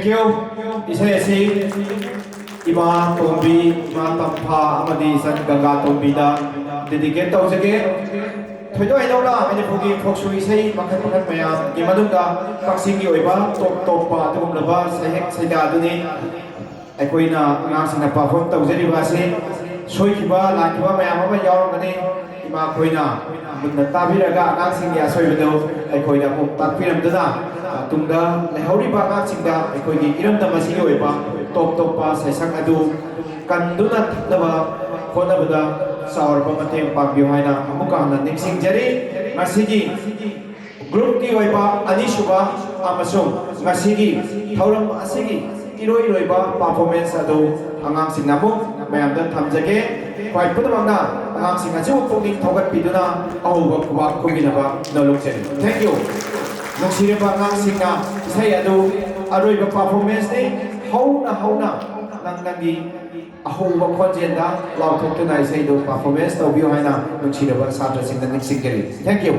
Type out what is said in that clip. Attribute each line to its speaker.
Speaker 1: Thank you. Isai asi Ima Tombi, Ima Tampa, Amadi San Ganga Tombi da dedicate tawjage. Thoido ai lawla mene phugi phoksu isai makhan makhan maya ki madunga kaksing gi oiba top pa tum laba sahek saida duni aikoina nga sina perform tawjari ba se soikiba lakiba maya ma yawrangani ima khoina munna tabiraga nga sing ya soibado aikoina ko takpiram dana tungda lehauri ba nga singda aikoini iram tamasi gi oiba top pa saisak adu kanduna laba khona bada saur pamateng pagyo haina amuka na ningsing jari masigi group ki oiba ani suba amasung masigi thauram asigi iroi roiba performance ado angang sing namu mayam da thamjage kwai pudamna angang sing aju ponging thogat piduna ahuba kuba kuminaba nolokchen thank you noksire ba angang sing na sai ado aroiba performance ni hauna nangi ahuba khonjenda law thok tunai sai do performance to bio haina nuchira ba satra sing na ningsing keri thank you